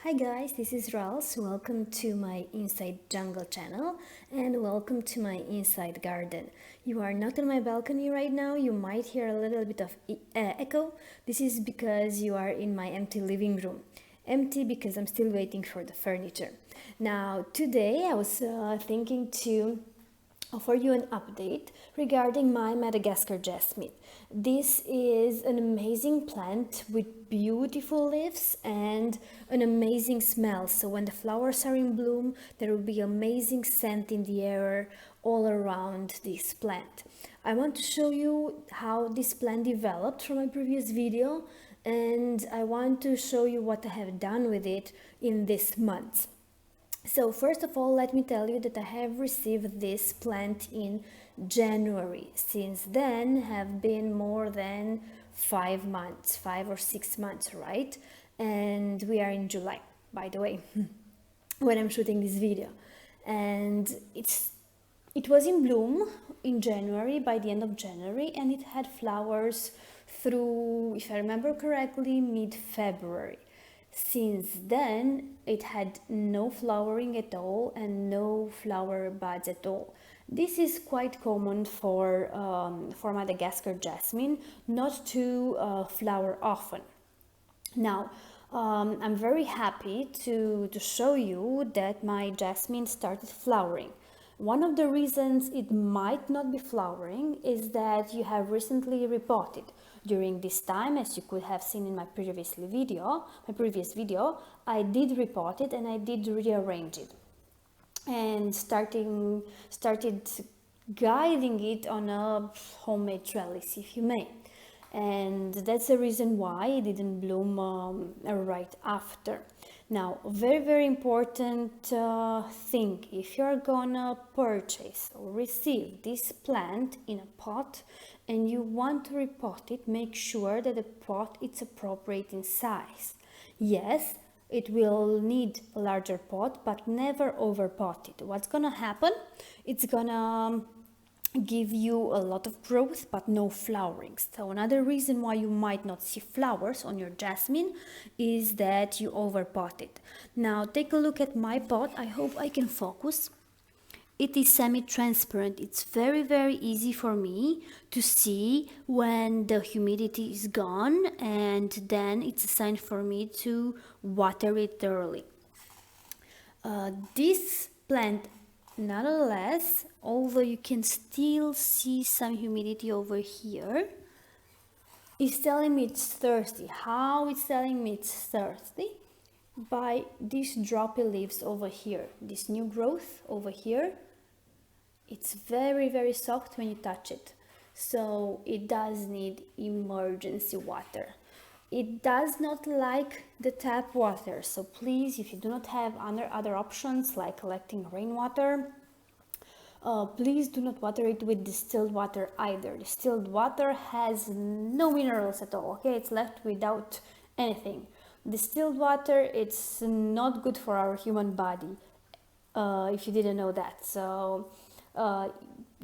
Hi guys, this is Rals. Welcome to my Inside Jungle channel and welcome to my Inside Garden. You are not on my balcony right now. You might hear a little bit of echo. This is because you are in my empty living room. Empty because I'm still waiting for the furniture. Now today I was thinking to offer you an update regarding my Madagascar Jasmine. This is an amazing plant with beautiful leaves and an amazing smell. So when the flowers are in bloom, there will be amazing scent in the air all around this plant. I want to show you how this plant developed from my previous video, and I want to show you what I have done with it in this month. So first of all, let me tell you that I have received this plant in January. Since then have been more than 5 months, 5 or 6 months, right? And we are in July, by the way, when I'm shooting this video. And it was in bloom in January, by the end of January, and it had flowers through, if I remember correctly, mid-February. Since then, it had no flowering at all and no flower buds at all. This is quite common for Madagascar Jasmine, not to flower often. Now, I'm very happy to show you that my jasmine started flowering. One of the reasons it might not be flowering is that you have recently repotted. During this time, as you could have seen in my previous video, I did repot it and I did rearrange it and started guiding it on a homemade trellis, if you may. And that's the reason why it didn't bloom right after. Now, very important thing, if you're gonna purchase or receive this plant in a pot and you want to repot it, make sure that the pot is appropriate in size. Yes, it will need a larger pot, but never overpot it. What's gonna happen? It's gonna give you a lot of growth but no flowering. So another reason why you might not see flowers on your jasmine is that you overpot it. Now take a look at my pot. I hope I can focus. It is semi-transparent. It's very easy for me to see when the humidity is gone, and then it's a sign for me to water it thoroughly. This plant, nonetheless, although you can still see some humidity over here, is telling me it's thirsty. How it's telling me it's thirsty? By these droppy leaves over here, this new growth over here. It's very soft when you touch it, so it does need emergency water. It does not like the tap water, so please, if you do not have other options like collecting rainwater, please do not water it with distilled water either. Distilled water has no minerals at all, okay? It's left without anything. Distilled water, it's not good for our human body, if you didn't know that. So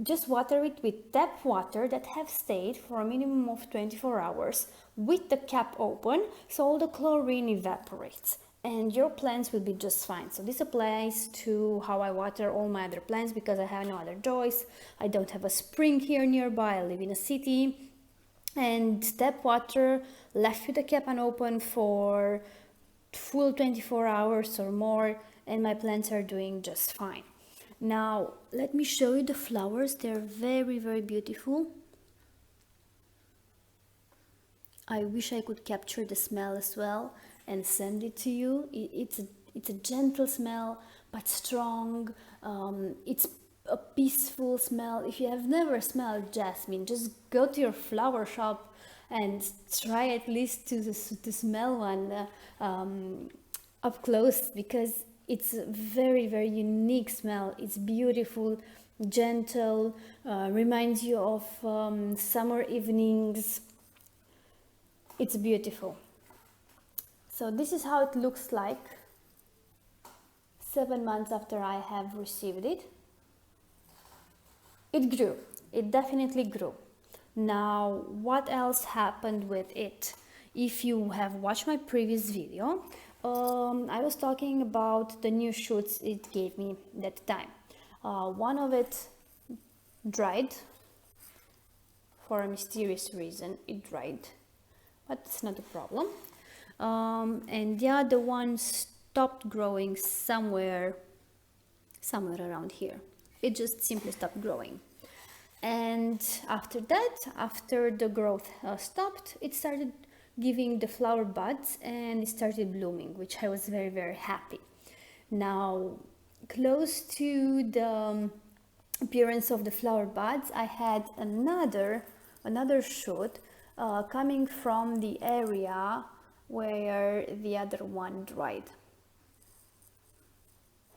just water it with tap water that have stayed for a minimum of 24 hours with the cap open, so all the chlorine evaporates and your plants will be just fine. So this applies to how I water all my other plants because I have no other choice. I don't have a spring here nearby. I live in a city, and tap water left with the cap unopened for full 24 hours or more, and my plants are doing just fine. Now let me show you the flowers. They're very beautiful. I wish I could capture the smell as well and send it to you. It's a gentle smell but strong. It's a peaceful smell. If you have never smelled jasmine, just go to your flower shop and try at least to smell one up close, because it's a very unique smell. It's beautiful, gentle, reminds you of summer evenings. It's beautiful. So this is how it looks like 7 months after I have received it. It grew. It definitely grew. Now, what else happened with it? If you have watched my previous video, I was talking about the new shoots it gave me that time. One of it dried for a mysterious reason. It dried, but it's not a problem. And the other one stopped growing somewhere around here. It just simply stopped growing. And after that, after the growth stopped, it started giving the flower buds and it started blooming, which I was very, very happy. Now, close to the appearance of the flower buds, I had another shoot coming from the area where the other one dried.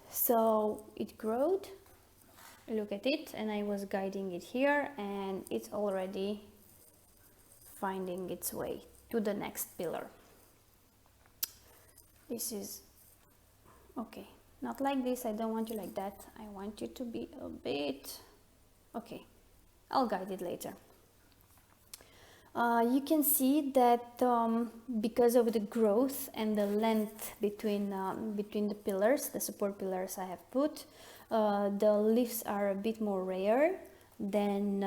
So it growed, look at it, and I was guiding it here, and it's already finding its way to the next pillar. This is okay, not like this. I don't want you like that. I want you to be a bit okay. I'll guide it later. You can see that because of the growth and the length between the pillars, the support pillars I have put, the leaves are a bit more rare. Then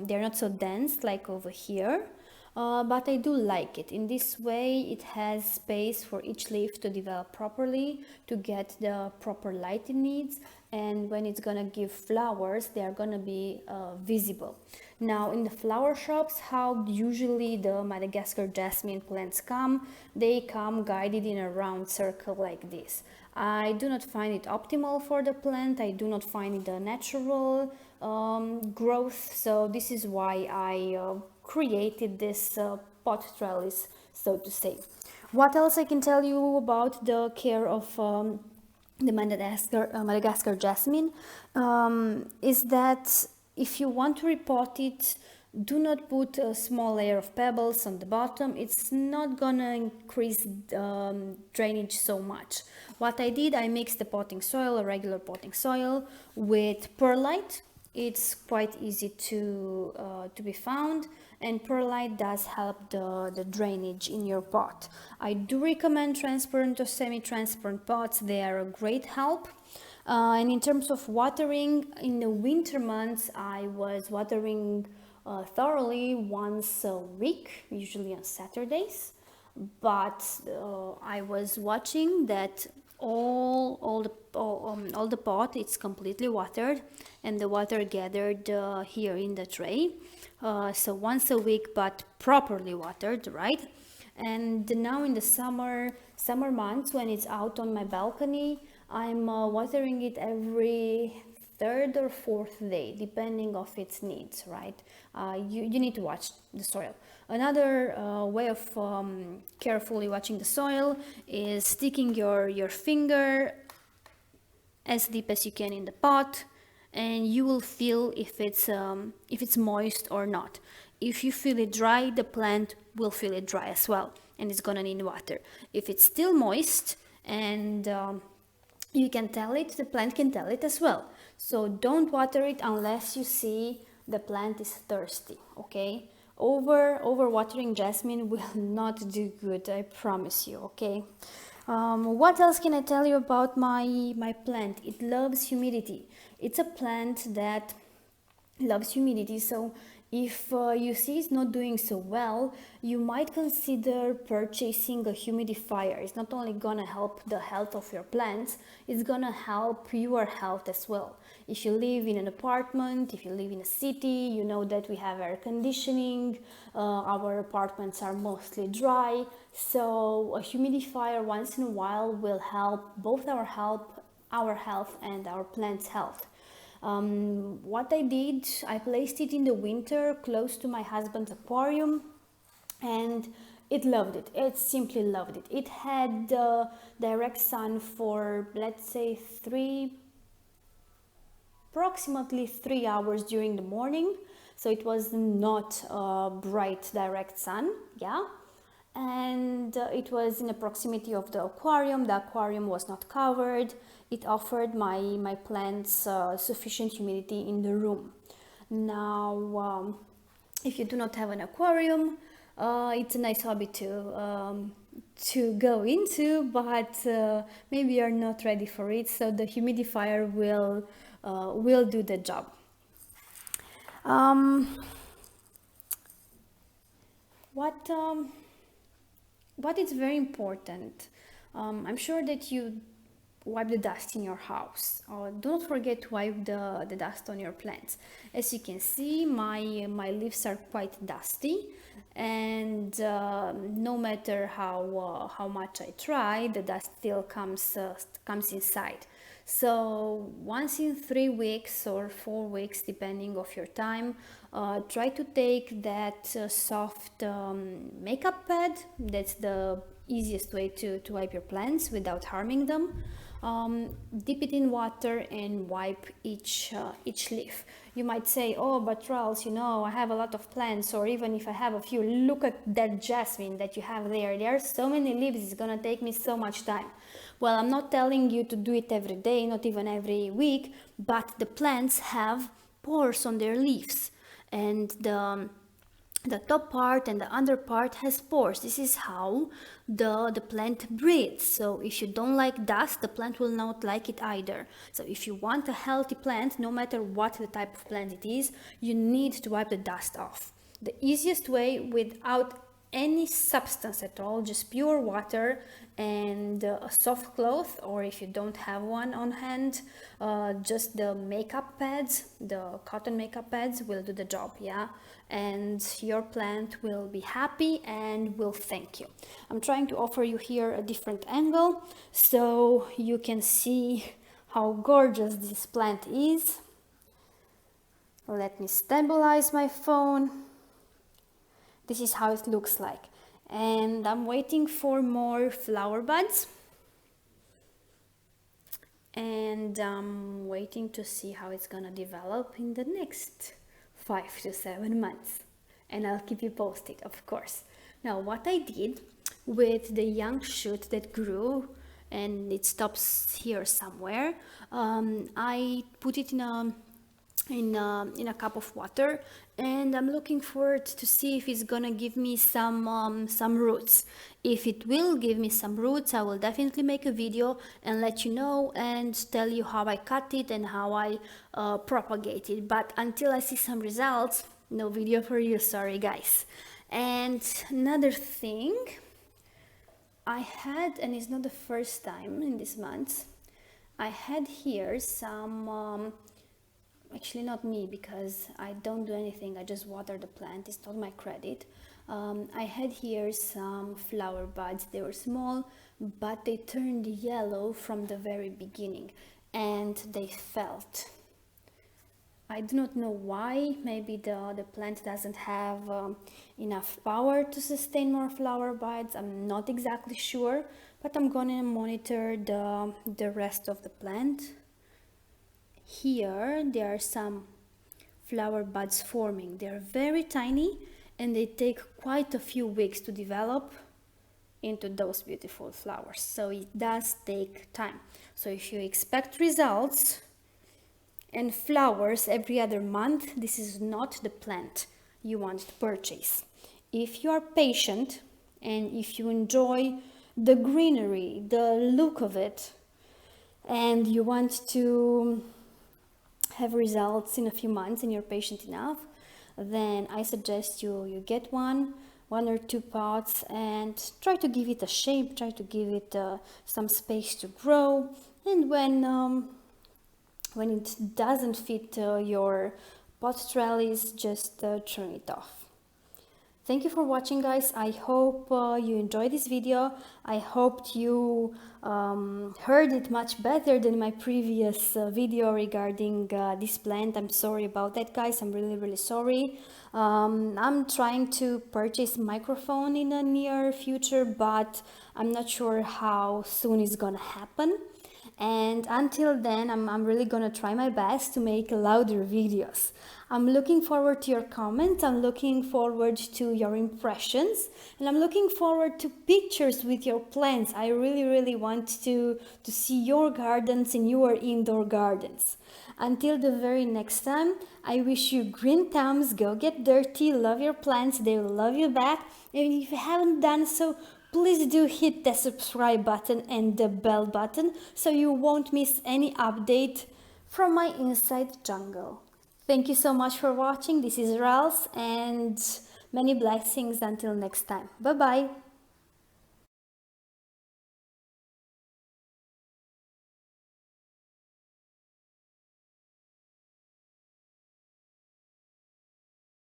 they're not so dense like over here, but I do like it. In this way, it has space for each leaf to develop properly, to get the proper light it needs, and when it's gonna give flowers, they are gonna be visible. Now, in the flower shops, how usually the Madagascar Jasmine plants come, they come guided in a round circle like this. I do not find it optimal for the plant. I do not find it a natural growth. So this is why I created this pot trellis, so to say. What else I can tell you about the care of the Madagascar Jasmine is that if you want to repot it, do not put a small layer of pebbles on the bottom. It's not gonna increase drainage so much. What I did, I mixed the potting soil, a regular potting soil, with perlite. It's quite easy to be found, and perlite does help the drainage in your pot. I do recommend transparent or semi-transparent pots. They are a great help. And in terms of watering, in the winter months, I was watering thoroughly once a week, usually on Saturdays. But I was watching that all the pot it's completely watered, and the water gathered here in the tray. So once a week, but properly watered, right? And now in the summer months, when it's out on my balcony, I'm watering it every third or fourth day, depending of its needs, right? You need to watch the soil. Another way of carefully watching the soil is sticking your finger as deep as you can in the pot, and you will feel if it's moist or not. If you feel it dry, the plant will feel it dry as well, and it's gonna need water. If it's still moist and you can tell it, the plant can tell it as well. So don't water it unless you see the plant is thirsty, okay? Over watering jasmine will not do good, I promise you, okay? What else can I tell you about my plant? It loves humidity. It's a plant that loves humidity, so if you see it's not doing so well, you might consider purchasing a humidifier. It's not only gonna help the health of your plants, it's gonna help your health as well. If you live in an apartment, if you live in a city, you know that we have air conditioning, our apartments are mostly dry, so a humidifier once in a while will help both our health and our plants' health. What I did, I placed it in the winter close to my husband's aquarium, and it loved it. It simply loved it. It had direct sun for, let's say, approximately 3 hours during the morning, so it was not bright direct sun, yeah. And it was in the proximity of the aquarium. The aquarium was not covered. It offered my plants sufficient humidity in the room. Now, if you do not have an aquarium, it's a nice hobby to to go into, but maybe you're not ready for it, so the humidifier will do the job. Um, what what is very important, I'm sure that you wipe the dust in your house. Don't forget to wipe the dust on your plants. As you can see, my leaves are quite dusty, and no matter how much I try, the dust still comes inside. So once in 3 weeks or 4 weeks, depending of your time, try to take that soft makeup pad. That's the easiest way to wipe your plants without harming them. Dip it in water and wipe each leaf. You might say, oh, but Rals, you know, I have a lot of plants, or even if I have a few, look at that jasmine that you have there. There are so many leaves, it's gonna take me so much time. Well, I'm not telling you to do it every day, not even every week, but the plants have pores on their leaves, and the top part and the under part has pores. This is how the plant breathes. So if you don't like dust, the plant will not like it either. So if you want a healthy plant, no matter what the type of plant it is, you need to wipe the dust off. The easiest way, without any substance at all, just pure water and a soft cloth, or if you don't have one on hand, just the makeup pads, the cotton makeup pads will do the job, yeah, and your plant will be happy and will thank you. I'm trying to offer you here a different angle so you can see how gorgeous this plant is. Let me stabilize my phone. This is how it looks like, and I'm waiting for more flower buds, and I'm waiting to see how it's gonna develop in the next 5 to 7 months, and I'll keep you posted, of course. Now, what I did with the young shoot that grew and it stops here somewhere, I put it in a cup of water, and I'm looking forward to see if it's gonna give me some roots. If it will give me some roots, I will definitely make a video and let you know and tell you how I cut it and how I propagate it. But until I see some results, no video for you, sorry guys. And another thing I had, and it's not the first time in this month, I had here some actually not me, because I don't do anything, I just water the plant, it's not my credit. I had here some flower buds. They were small, but they turned yellow from the very beginning, and they felt, I do not know why. Maybe the plant doesn't have enough power to sustain more flower buds, I'm not exactly sure, but I'm gonna monitor the rest of the plant. Here there are some flower buds forming. They're very tiny and they take quite a few weeks to develop into those beautiful flowers, so it does take time. So if you expect results and flowers every other month, this is not the plant you want to purchase. If you are patient and if you enjoy the greenery, the look of it, and you want to have results in a few months and you're patient enough, then I suggest you get one or two pots and try to give it a shape, try to give it some space to grow, and when it doesn't fit your pot trellis, just turn it off. Thank you for watching, guys. I hope you enjoyed this video. I hoped you heard it much better than my previous video regarding this plant. I'm sorry about that, guys. I'm really sorry. I'm trying to purchase a microphone in the near future, but I'm not sure how soon it's gonna happen. And until then, I'm really gonna try my best to make louder videos. I'm looking forward to your comments, I'm looking forward to your impressions, and I'm looking forward to pictures with your plants. I really want to see your gardens and your indoor gardens. Until the very next time, I wish you green thumbs, go get dirty, love your plants, they will love you back. And if you haven't done so, Please do hit the subscribe button and the bell button so you won't miss any update from my inside jungle. Thank you so much for watching. This is Rals, and many blessings until next time. Bye bye.